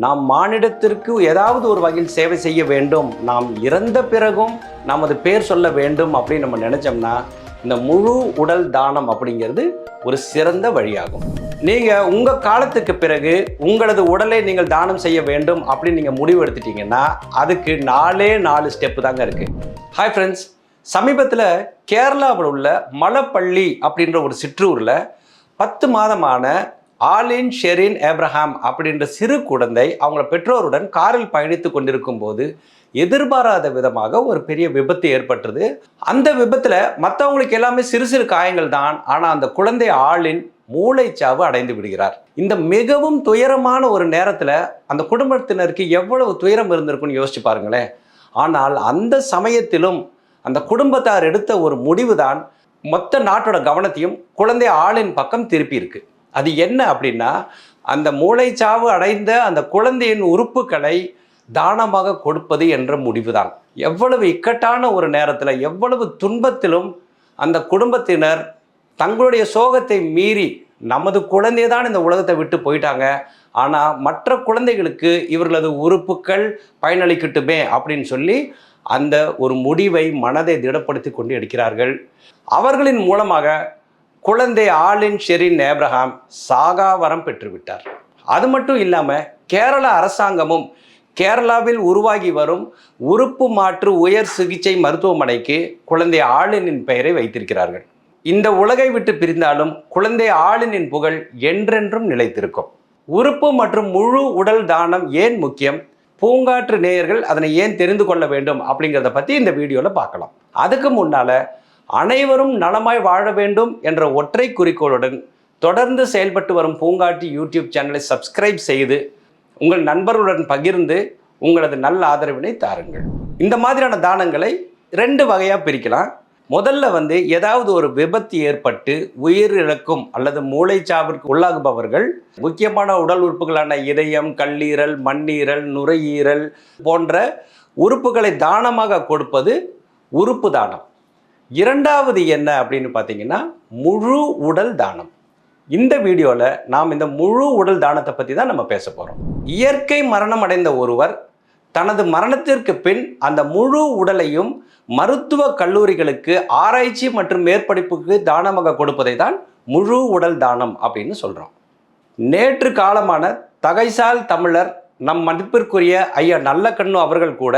நாம் மானிடத்திற்கு ஏதாவது ஒரு வகையில் சேவை செய்ய வேண்டும், நாம் இறந்த பிறகும் நமது பேர் சொல்ல வேண்டும் அப்படின்னு நம்ம நினைச்சோம்னா இந்த முழு உடல் தானம் அப்படிங்கிறது ஒரு சிறந்த வழியாகும். நீங்கள் உங்கள் காலத்துக்கு பிறகு உங்களது உடலை நீங்கள் தானம் செய்ய வேண்டும் அப்படின்னு நீங்கள் முடிவு எடுத்துட்டீங்கன்னா அதுக்கு 4 ஸ்டெப்பு தாங்க இருக்குது. ஹாய் ஃப்ரெண்ட்ஸ், சமீபத்தில் கேரளாவில் உள்ள மலப்பள்ளி அப்படின்ற ஒரு சிற்றூரில் 10 மாதமான ஆலின் ஷெரின் ஏப்ரஹாம் அப்படின்ற சிறு குழந்தை அவங்கள பெற்றோருடன் காரில் பயணித்து கொண்டிருக்கும் போது எதிர்பாராத விதமாக ஒரு பெரிய விபத்து ஏற்பட்டது. அந்த விபத்தில் மற்றவங்களுக்கு எல்லாமே சிறு சிறு காயங்கள் தான். ஆனால் அந்த குழந்தை ஆலின் மூளைச்சாவு அடைந்து விடுகிறார். இந்த மிகவும் துயரமான ஒரு நேரத்தில் அந்த குடும்பத்தினருக்கு எவ்வளவு துயரம் இருந்திருக்குன்னு யோசிச்சு பாருங்களேன். ஆனால் அந்த சமயத்திலும் அந்த குடும்பத்தார் எடுத்த ஒரு முடிவு தான் மொத்த நாட்டோட கவனத்தையும் குழந்தை ஆளின் பக்கம் திருப்பி இருக்கு. அது என்ன அப்படின்னா, அந்த மூளைச்சாவு அடைந்த அந்த குழந்தையின் உறுப்புகளை தானமாக கொடுப்பது என்ற முடிவுதான். எவ்வளவு இக்கட்டான ஒரு நேரத்தில், எவ்வளவு துன்பத்திலும் அந்த குடும்பத்தினர் தங்களுடைய சோகத்தை மீறி நமது குழந்தை தான் இந்த உலகத்தை விட்டு போயிட்டாங்க, ஆனால் மற்ற குழந்தைகளுக்கு இவர்களது உறுப்புகள் பயனளிக்கட்டுமே அப்படின்னு சொல்லி அந்த ஒரு முடிவை மனதை திடப்படுத்தி கொண்டு எடுக்கிறார்கள். அவர்களின் மூலமாக குழந்தை ஆலின் ஷெரின் ஏப்ரஹாம் சாகாவரம் பெற்றுவிட்டார். அது மட்டும் இல்லாமல் கேரள அரசாங்கமும் கேரளாவில் உருவாகி வரும் உறுப்பு மாற்று உயர் சிகிச்சை மருத்துவமனைக்கு குழந்தை ஆலினின் பெயரை வைத்திருக்கிறார்கள். இந்த உலகை விட்டு பிரிந்தாலும் குழந்தை ஆலினின் புகழ் என்றென்றும் நிலைத்திருக்கும். உறுப்பு மற்றும் முழு உடல் தானம் ஏன் முக்கியம், பூங்காற்று நேயர்கள் அதனை ஏன் தெரிந்து கொள்ள வேண்டும் அப்படிங்கிறத பற்றி இந்த வீடியோவில் பார்க்கலாம். அதுக்கு முன்னால் அனைவரும் நலமாய் வாழ வேண்டும் என்ற ஒற்றை குறிக்கோளுடன் தொடர்ந்து செயல்பட்டு வரும் பூங்காட்டி யூடியூப் சேனலை சப்ஸ்கிரைப் செய்து உங்கள் நண்பர்களுடன் பகிர்ந்து உங்களது நல்ல ஆதரவினை தாருங்கள். இந்த மாதிரியான தானங்களை 2 வகையாக பிரிக்கலாம். முதல்ல ஏதாவது ஒரு விபத்து ஏற்பட்டு உயிரிழக்கும் அல்லது மூளைச்சாவிற்கு உள்ளாகுபவர்கள் முக்கியமான உடல் உறுப்புகளான இதயம், கல்லீரல், மண்ணீரல், நுரையீரல் போன்ற உறுப்புகளை தானமாக கொடுப்பது உறுப்பு தானம். 2வது என்ன அப்படின்னு பார்த்தீங்கன்னா முழு உடல் தானம். இந்த வீடியோவில் நாம் இந்த முழு உடல் தானத்தை பற்றி தான் நம்ம பேச போகிறோம். இயற்கை மரணம் அடைந்த ஒருவர் தனது மரணத்திற்கு பின் அந்த முழு உடலையும் மருத்துவ கல்லூரிகளுக்கு ஆராய்ச்சி மற்றும் மேற்படிப்புக்கு தானமாக கொடுப்பதை தான் முழு உடல் தானம் அப்படின்னு சொல்கிறோம். நேற்று காலமான தகைசால் தமிழர் நம் மதிப்பிற்குரிய ஐயா நல்லக்கண்ணு அவர்கள் கூட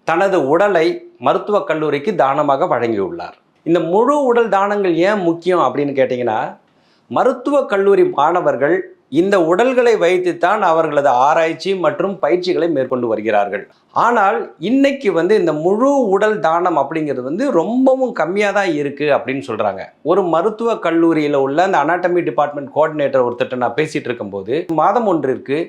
தனது உடலை மருத்துவக் கல்லூரிக்கு தானமாக வழங்கியுள்ளார். இந்த முழு உடல் தானங்கள் ஏன் முக்கியம் அப்படின்னு கேட்டிங்கன்னா, மருத்துவக் கல்லூரி மாணவர்கள் இந்த உடல்களை வைத்துத்தான் அவர்களது ஆராய்ச்சி மற்றும் பயிற்சிகளை மேற்கொண்டு வருகிறார்கள். ஆனால் இன்னைக்கு இந்த முழு உடல் தானம் அப்படிங்கிறது ரொம்பவும் கம்மியாக தான் இருக்குது அப்படின்னு சொல்கிறாங்க. ஒரு மருத்துவக் கல்லூரியில் உள்ள அந்த அனாட்டமி டிபார்ட்மெண்ட் கோஆர்டினேட்டர் ஒருத்தர் நான் பேசிகிட்டு இருக்கும்போது மாதம் ஒன்றிற்கு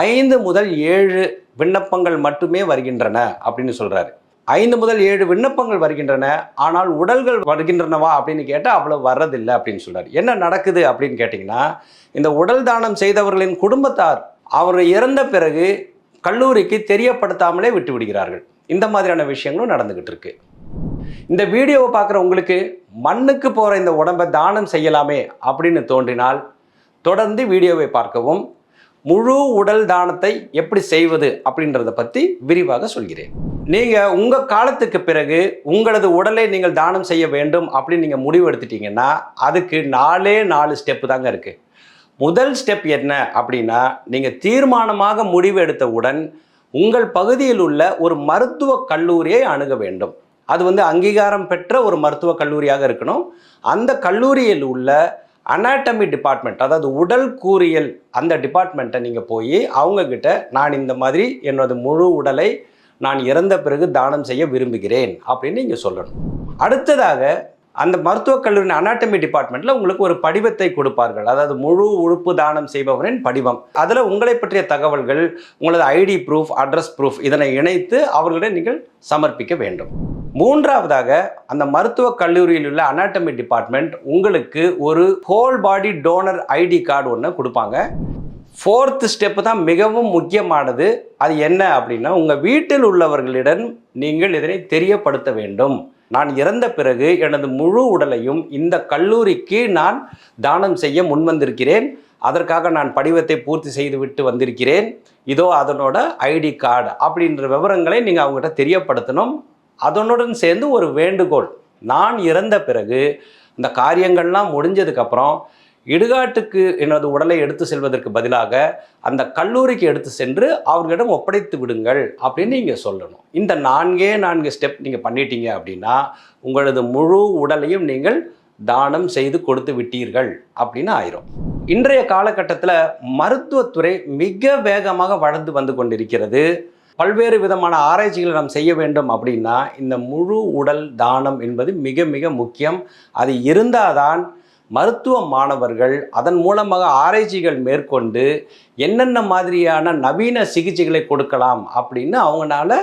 5 முதல் 7 விண்ணப்பங்கள் மட்டுமே வருகின்றன அப்படின்னு சொல்கிறாரு. 5 முதல் 7 விண்ணப்பங்கள் வருகின்றன, ஆனால் உடல்கள் வருகின்றனவா அப்படின்னு கேட்டால் அவ்வளோ வர்றதில்லை அப்படின்னு சொல்கிறார். என்ன நடக்குது அப்படின்னு கேட்டிங்கன்னா, இந்த உடல் தானம் செய்தவர்களின் குடும்பத்தார் அவர் இறந்த பிறகு கல்லூரிக்கு தெரியப்படுத்தாமலே விட்டு விடுகிறார்கள். இந்த மாதிரியான விஷயங்களும் நடந்துக்கிட்டு இருக்கு. இந்த வீடியோவை பார்க்குற உங்களுக்கு மண்ணுக்கு போகிற இந்த உடம்பை தானம் செய்யலாமே அப்படின்னு தோன்றினால் தொடர்ந்து வீடியோவை பார்க்கவும். முழு உடல் தானத்தை எப்படி செய்வது அப்படின்றத பற்றி விரிவாக சொல்கிறேன். நீங்கள் உங்கள் காலத்துக்கு பிறகு உங்களது உடலை நீங்கள் தானம் செய்ய வேண்டும் அப்படின்னு நீங்கள் முடிவு எடுத்துட்டீங்கன்னா அதுக்கு 4 ஸ்டெப்பு தாங்க இருக்குது. முதல் ஸ்டெப் என்ன அப்படின்னா, நீங்கள் தீர்மானமாக முடிவு எடுத்தவுடன் உங்கள் பகுதியில் உள்ள ஒரு மருத்துவக் கல்லூரியை அணுக வேண்டும். அது அங்கீகாரம் பெற்ற ஒரு மருத்துவக் கல்லூரியாக இருக்கணும். அந்த கல்லூரியில் உள்ள அனாட்டமி டிபார்ட்மெண்ட், அதாவது உடல் கூறியல் அந்த டிபார்ட்மெண்ட்டை நீங்கள் போய் அவங்கக்கிட்ட நான் இந்த மாதிரி என்னோட முழு உடலை நான் இறந்த பிறகு தானம் செய்ய விரும்புகிறேன் அப்படின்னு நீங்கள் சொல்லணும். அடுத்ததாக அந்த மருத்துவக் கல்லூரியின் அனாட்டமி டிபார்ட்மெண்ட்டில் உங்களுக்கு ஒரு படிவத்தை கொடுப்பார்கள். அதாவது முழு உறுப்பு தானம் செய்பவரின் படிவம். அதில் உங்களை பற்றிய தகவல்கள், உங்களது ஐடி ப்ரூஃப், அட்ரஸ் ப்ரூஃப் இதனை இணைத்து அவர்களிடம் நீங்கள் சமர்ப்பிக்க வேண்டும். 3வதாக அந்த மருத்துவக் கல்லூரியில் உள்ள அனாட்டமி டிபார்ட்மெண்ட் உங்களுக்கு ஒரு whole body donor ID card ஒன்று கொடுப்பாங்க. 4th ஸ்டெப்பு தான் மிகவும் முக்கியமானது. அது என்ன அப்படின்னா, உங்கள் வீட்டில் உள்ளவர்களிடம் நீங்கள் இதனை தெரியப்படுத்த வேண்டும். நான் இறந்த பிறகு எனது முழு உடலையும் இந்த கல்லூரிக்கு நான் தானம் செய்ய முன்வந்திருக்கிறேன். அதற்காக நான் படிவத்தை பூர்த்தி செய்துவிட்டு வந்திருக்கிறேன், இதோ அதனோட ஐடி கார்டு அப்படின்ற விவரங்களை நீங்கள் அவங்ககிட்ட தெரியப்படுத்தணும். அதனுடன் சேர்ந்து ஒரு வேண்டுகோள், நான் இறந்த பிறகு இந்த காரியங்கள்லாம் முடிஞ்சதுக்கப்புறம் இடுகாட்டுக்கு எனது உடலை எடுத்து செல்வதற்கு பதிலாக அந்த கல்லூரிக்கு எடுத்து சென்று அவர்களிடம் ஒப்படைத்து விடுங்கள் அப்படின்னு நீங்கள் சொல்லணும். இந்த 4 ஸ்டெப் நீங்கள் பண்ணிட்டீங்க அப்படின்னா உங்களது முழு உடலையும் நீங்கள் தானம் செய்து கொடுத்து விட்டீர்கள் அப்படின்னு ஆயிரும். இன்றைய காலகட்டத்தில் மருத்துவத்துறை மிக வேகமாக வளர்ந்து வந்து கொண்டிருக்கிறது. பல்வேறு விதமான ஆராய்ச்சிகளை நாம் செய்ய வேண்டும் அப்படின்னா இந்த முழு உடல் தானம் என்பது மிக மிக முக்கியம். அது இருந்தால்தான் மருத்துவ மாணவர்கள் அதன் மூலமாக ஆராய்ச்சிகள் மேற்கொண்டு என்னென்ன மாதிரியான நவீன சிகிச்சைகளை கொடுக்கலாம் அப்படின்னு அவங்களால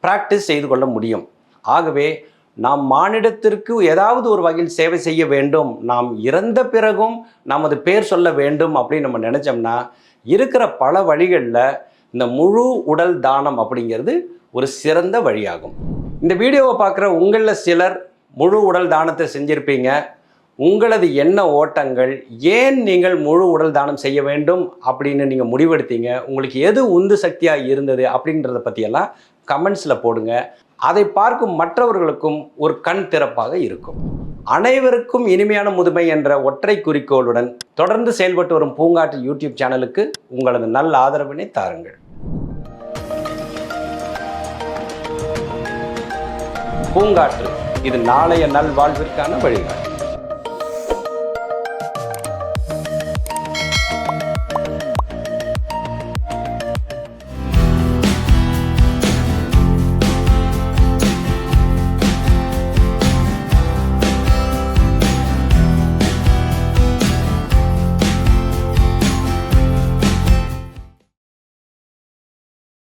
ப்ராக்டிஸ் செய்து கொள்ள முடியும். ஆகவே நாம் மானிடத்திற்கு ஏதாவது ஒரு வகையில் சேவை செய்ய வேண்டும், நாம் இறந்த பிறகும் நமது பேர் சொல்ல வேண்டும் அப்படின்னு நம்ம நினச்சோம்னா இருக்கிற பல வழிகளில் இந்த முழு உடல் தானம் அப்படிங்கிறது ஒரு சிறந்த வழியாகும். இந்த வீடியோவை பார்க்குற உங்களில் சிலர் முழு உடல் தானத்தை செஞ்சுருப்பீங்க. உங்களது எண்ண ஓட்டங்கள், ஏன் நீங்கள் முழு உடல் தானம் செய்ய வேண்டும் அப்படின்னு நீங்கள் முடிவெடுத்தீங்க, உங்களுக்கு எது உந்து சக்தியாக இருந்தது அப்படின்றத பற்றியெல்லாம் கமெண்ட்ஸில் போடுங்க. அதை பார்க்கும் மற்றவர்களுக்கும் ஒரு கண் திறப்பாக இருக்கும். அனைவருக்கும் இனிமையான முதுமை என்ற ஒற்றை குறிக்கோளுடன் தொடர்ந்து செயல்பட்டு வரும் பூங்காற்று யூடியூப் சேனலுக்கு உங்களது நல்ல ஆதரவினை தாருங்கள். பூங்காற்று, இது நாளைய நல்வாழ்விற்கான வழிகாட்டு.